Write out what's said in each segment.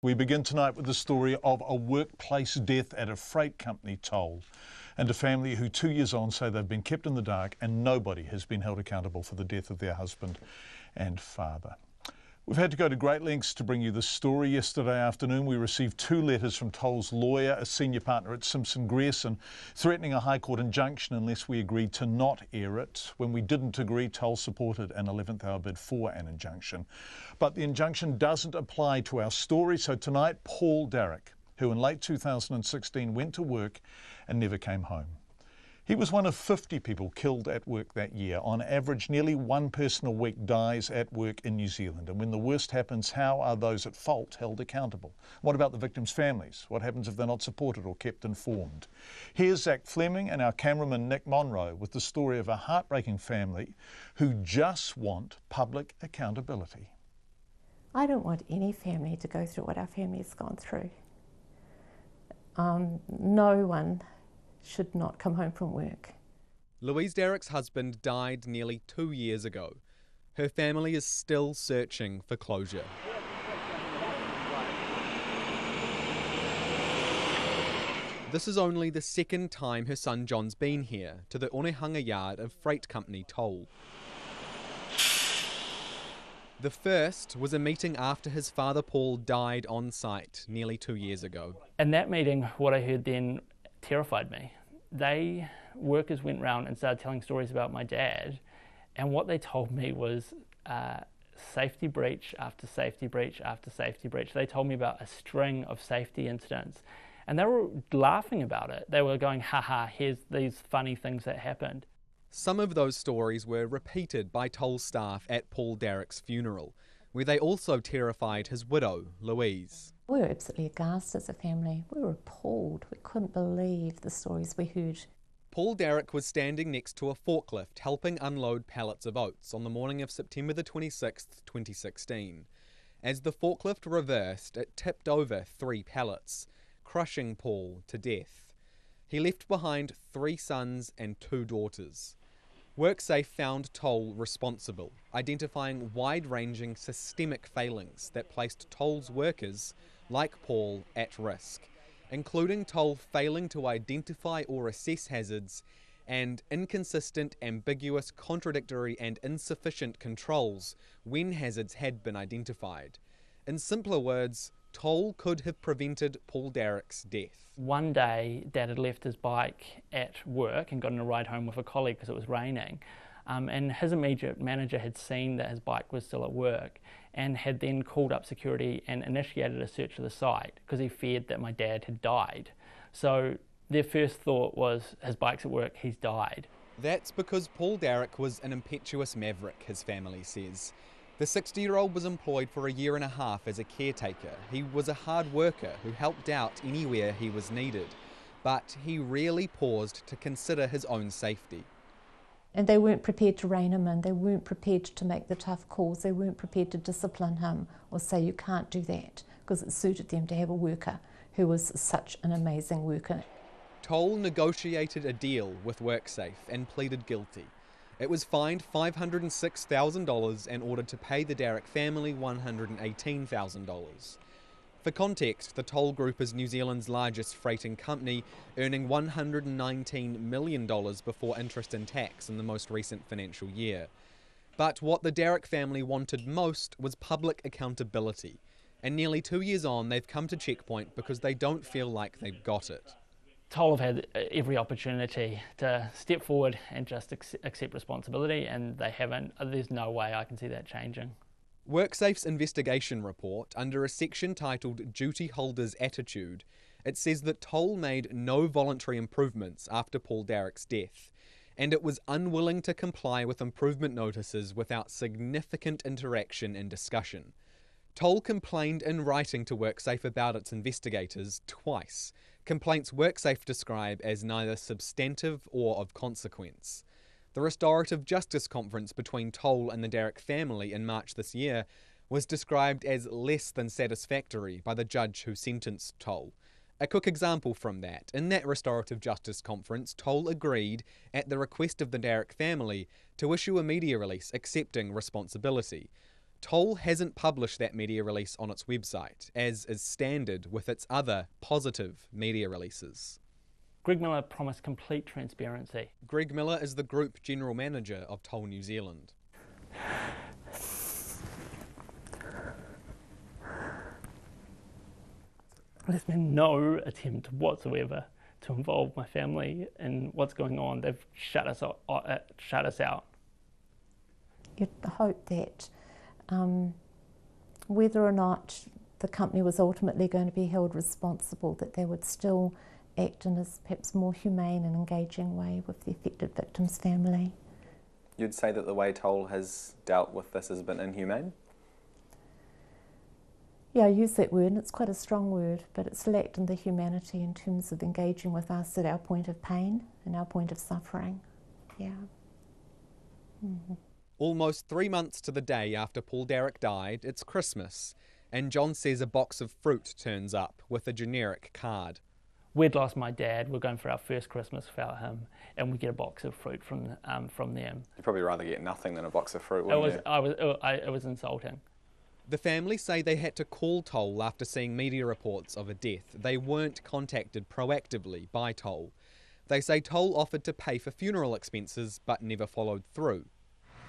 We begin tonight with the story of a workplace death at a freight company toll, and a family who 2 years on say they've been kept in the dark and nobody has been held accountable for the death of their husband and father. We've had to go to great lengths to bring you this story. Yesterday afternoon we received 2 letters from Toll's lawyer, a senior partner at Simpson Grierson, threatening a High Court injunction unless we agreed to not air it. When we didn't agree, Toll supported an 11th hour bid for an injunction. But the injunction doesn't apply to our story, so tonight Paul Darroch, who in late 2016 went to work and never came home. He was one of 50 people killed at work that year. On average, nearly one person a week dies at work in New Zealand. And when the worst happens, how are those at fault held accountable? What about the victims' families? What happens if they're not supported or kept informed? Here's Zach Fleming and our cameraman Nick Monroe with the story of a heartbreaking family who just want public accountability. I don't want any family to go through what our family has gone through. No one should not come home from work. Louise Darroch's husband died nearly 2 years ago. Her family is still searching for closure. This is only the second time her son John's been here, to the Onehunga yard of freight company Toll. The first was a meeting after his father Paul died on site nearly 2 years ago. In that meeting, what I heard then terrified me. Workers went round and started telling stories about my dad, and what they told me was safety breach after safety breach after safety breach. They told me about a string of safety incidents, and they were laughing about it. They were going, haha, here's these funny things that happened. Some of those stories were repeated by Toll staff at Paul Darroch's funeral, where they also terrified his widow, Louise. We were absolutely aghast as a family. We were appalled. We couldn't believe the stories we heard. Paul Darroch was standing next to a forklift helping unload pallets of oats on the morning of September the 26th, 2016. As the forklift reversed, it tipped over 3 pallets, crushing Paul to death. He left behind 3 sons and 2 daughters. WorkSafe found Toll responsible, identifying wide-ranging systemic failings that placed Toll's workers, like Paul, at risk, including Toll failing to identify or assess hazards and inconsistent, ambiguous, contradictory and insufficient controls when hazards had been identified. In simpler words, Toll could have prevented Paul Darroch's death. One day, Dad had left his bike at work and got in a ride home with a colleague because it was raining. And his immediate manager had seen that his bike was still at work and had then called up security and initiated a search of the site because he feared that my dad had died. So their first thought was, his bike's at work, he's died. That's because Paul Darroch was an impetuous maverick, his family says. The 60-year-old was employed for a year and a half as a caretaker. He was a hard worker who helped out anywhere he was needed, but he rarely paused to consider his own safety. And they weren't prepared to rein him in. They weren't prepared to make the tough calls. They weren't prepared to discipline him or say you can't do that, because it suited them to have a worker who was such an amazing worker. Toll negotiated a deal with WorkSafe and pleaded guilty. It was fined $506,000 and ordered to pay the Darroch family $118,000. For context, the Toll Group is New Zealand's largest freighting company, earning $119 million before interest and tax in the most recent financial year. But what the Darroch family wanted most was public accountability. And nearly 2 years on, they've come to Checkpoint because they don't feel like they've got it. Toll have had every opportunity to step forward and just accept responsibility, and they haven't. There's no way I can see that changing. WorkSafe's investigation report, under a section titled Duty Holder's Attitude, it says that Toll made no voluntary improvements after Paul Darroch's death, and it was unwilling to comply with improvement notices without significant interaction and discussion. Toll complained in writing to WorkSafe about its investigators twice, complaints WorkSafe describe as neither substantive or of consequence. The Restorative Justice Conference between Toll and the Darroch family in March this year was described as less than satisfactory by the judge who sentenced Toll. A quick example from that: in that Restorative Justice Conference, Toll agreed, at the request of the Darroch family, to issue a media release accepting responsibility. Toll hasn't published that media release on its website, as is standard with its other positive media releases. Greg Miller promised complete transparency. Greg Miller is the Group General Manager of Toll New Zealand. There's been no attempt whatsoever to involve my family in what's going on. They've shut us out. You'd hope that whether or not the company was ultimately going to be held responsible, that they would still act in a perhaps more humane and engaging way with the affected victim's family. You'd say that the way Toll has dealt with this has been inhumane? Yeah, I use that word, and it's quite a strong word, but it's lacked in the humanity in terms of engaging with us at our point of pain and our point of suffering. Yeah. Mm-hmm. Almost 3 months to the day after Paul Darroch died, it's Christmas, and John says a box of fruit turns up with a generic card. We'd lost my dad, we're going for our first Christmas without him, and we get a box of fruit from them. You'd probably rather get nothing than a box of fruit, wouldn't you? It was insulting. The family say they had to call Toll after seeing media reports of a death. They weren't contacted proactively by Toll. They say Toll offered to pay for funeral expenses but never followed through.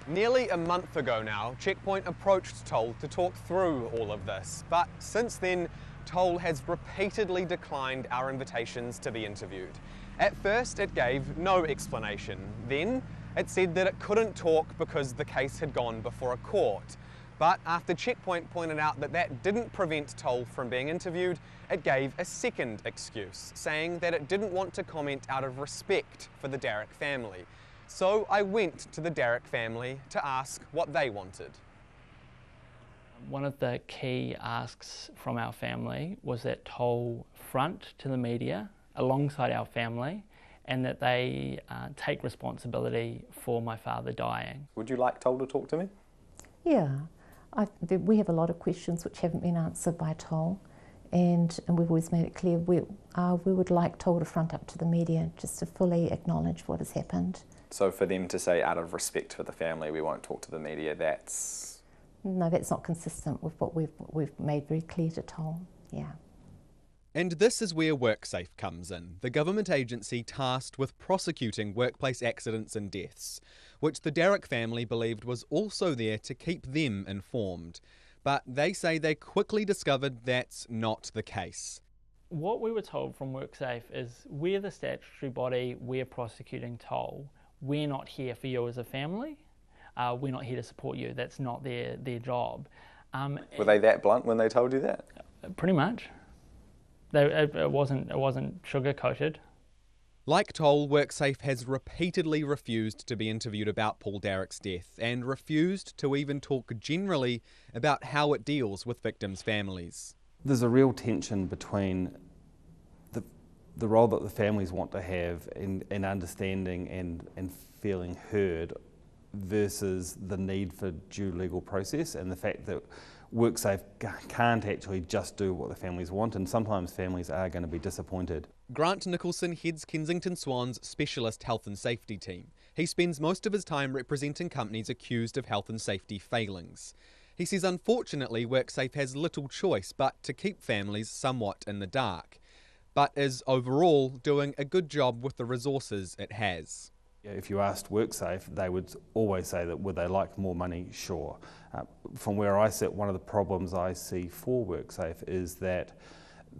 Nearly a month ago now, Checkpoint approached Toll to talk through all of this, but since then, Toll has repeatedly declined our invitations to be interviewed. At first, it gave no explanation. Then, it said that it couldn't talk because the case had gone before a court. But after Checkpoint pointed out that that didn't prevent Toll from being interviewed, it gave a second excuse, saying that it didn't want to comment out of respect for the Darroch family. So I went to the Darroch family to ask what they wanted. One of the key asks from our family was that Toll front to the media alongside our family, and that they take responsibility for my father dying. Would you like Toll to talk to me? Yeah. We have a lot of questions which haven't been answered by Toll, and we've always made it clear we would like Toll to front up to the media just to fully acknowledge what has happened. So for them to say, out of respect for the family, we won't talk to the media, that's... No, that's not consistent with what we've made very clear to Toll, yeah. And this is where WorkSafe comes in, the government agency tasked with prosecuting workplace accidents and deaths, which the Darroch family believed was also there to keep them informed. But they say they quickly discovered that's not the case. What we were told from WorkSafe is, we're the statutory body, we're prosecuting Toll. We're not here for you as a family. We're not here to support you. That's not their job. Were they that blunt when they told you that? Pretty much. It wasn't sugar-coated. Like Toll, WorkSafe has repeatedly refused to be interviewed about Paul Darroch's death and refused to even talk generally about how it deals with victims' families. There's a real tension between the role that the families want to have in understanding and feeling heard versus the need for due legal process, and the fact that WorkSafe can't actually just do what the families want, and sometimes families are going to be disappointed. Grant Nicholson heads Kensington Swan's specialist health and safety team. He spends most of his time representing companies accused of health and safety failings. He says unfortunately WorkSafe has little choice but to keep families somewhat in the dark, but is overall doing a good job with the resources it has. If you asked WorkSafe, they would always say that would they like more money? Sure. From where I sit, one of the problems I see for WorkSafe is that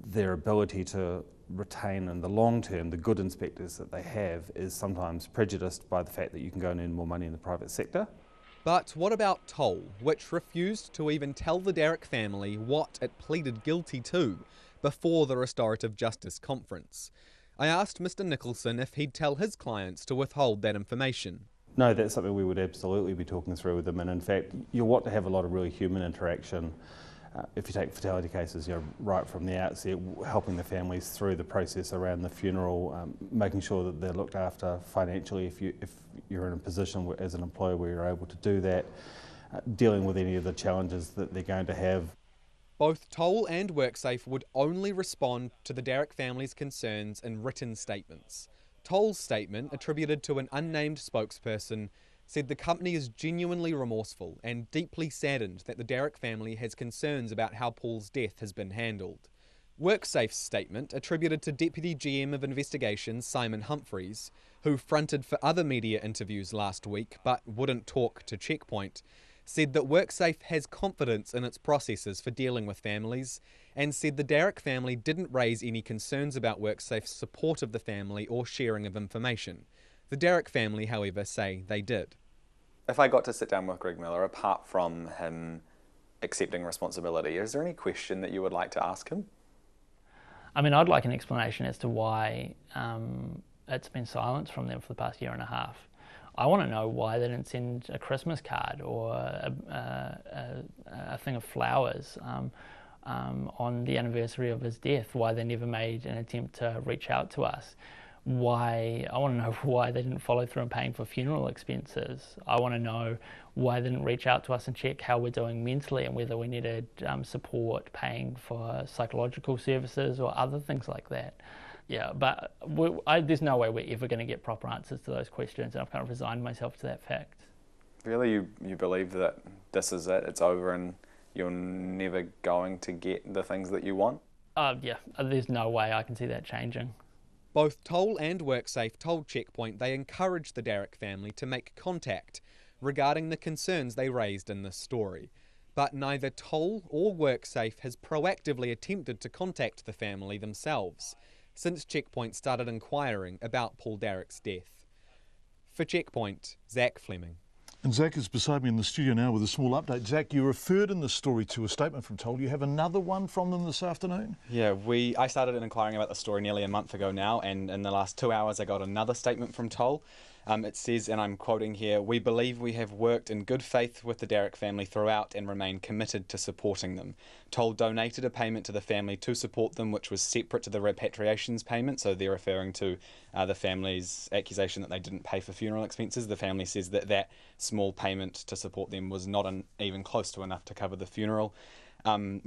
their ability to retain in the long term the good inspectors that they have is sometimes prejudiced by the fact that you can go and earn more money in the private sector. But what about Toll, which refused to even tell the Darroch family what it pleaded guilty to before the Restorative Justice Conference? I asked Mr. Nicholson if he'd tell his clients to withhold that information. No, that's something we would absolutely be talking through with them, and in fact you'll want to have a lot of really human interaction. If you take fatality cases, right from the outset, helping the families through the process around the funeral, making sure that they're looked after financially if you're in a position as an employer where you're able to do that, dealing with any of the challenges that they're going to have. Both Toll and WorkSafe would only respond to the Darroch family's concerns in written statements. Toll's statement, attributed to an unnamed spokesperson, said the company is genuinely remorseful and deeply saddened that the Derrick family has concerns about how Paul's death has been handled. WorkSafe's statement, attributed to Deputy GM of Investigations Simon Humphreys, who fronted for other media interviews last week but wouldn't talk to Checkpoint, said that WorkSafe has confidence in its processes for dealing with families and said the Derrick family didn't raise any concerns about WorkSafe's support of the family or sharing of information. The Derrick family, however, say they did. If I got to sit down with Greg Miller, apart from him accepting responsibility, is there any question that you would like to ask him? I mean, I'd like an explanation as to why it's been silenced from them for the past year and a half. I want to know why they didn't send a Christmas card or a thing of flowers on the anniversary of his death, why they never made an attempt to reach out to us. I want to know why they didn't follow through on paying for funeral expenses. I want to know why they didn't reach out to us and check how we're doing mentally and whether we needed support paying for psychological services or other things like that. Yeah, but there's no way we're ever going to get proper answers to those questions, and I've kind of resigned myself to that fact. Really, you believe that this is it, it's over, and you're never going to get the things that you want? Yeah, there's no way I can see that changing. Both Toll and WorkSafe told Checkpoint they encouraged the Derrick family to make contact regarding the concerns they raised in this story. But neither Toll or WorkSafe has proactively attempted to contact the family themselves since Checkpoint started inquiring about Paul Derrick's death. For Checkpoint, Zach Fleming. And Zach is beside me in the studio now with a small update. Zach, you referred in the story to a statement from Toll. You have another one from them this afternoon? Yeah, I started inquiring about the story nearly a month ago now, and in the last 2 hours I got another statement from Toll. It says, and I'm quoting here, "We believe we have worked in good faith with the Derrick family throughout and remain committed to supporting them. Toll donated a payment to the family to support them, which was separate to the repatriations payment," so they're referring to the family's accusation that they didn't pay for funeral expenses. The family says that that small payment to support them was not even close to enough to cover the funeral. Toll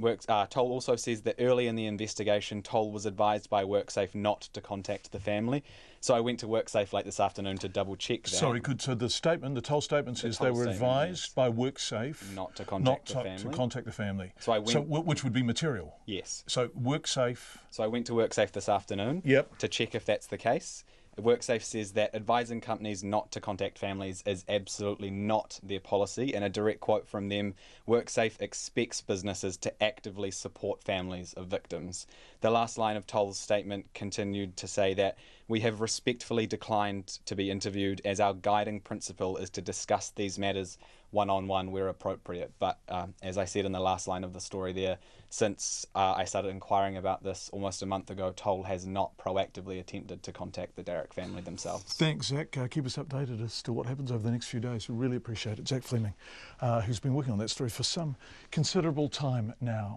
also says that early in the investigation, Toll was advised by WorkSafe not to contact the family. So I went to WorkSafe late this afternoon to double check that. Sorry, so the Toll statement says they were advised by WorkSafe not to contact the family. Which would be material. Yes. So WorkSafe. So I went to WorkSafe this afternoon to check if that's the case. WorkSafe says that advising companies not to contact families is absolutely not their policy. In a direct quote from them, WorkSafe expects businesses to actively support families of victims. The last line of Toll's statement continued to say that we have respectfully declined to be interviewed as our guiding principle is to discuss these matters one-on-one where appropriate. But as I said in the last line of the story there, since I started inquiring about this almost a month ago, Toll has not proactively attempted to contact the Derrick family themselves. Thanks, Zach. Keep us updated as to what happens over the next few days. We really appreciate it. Zach Fleming, who's been working on that story for some considerable time now.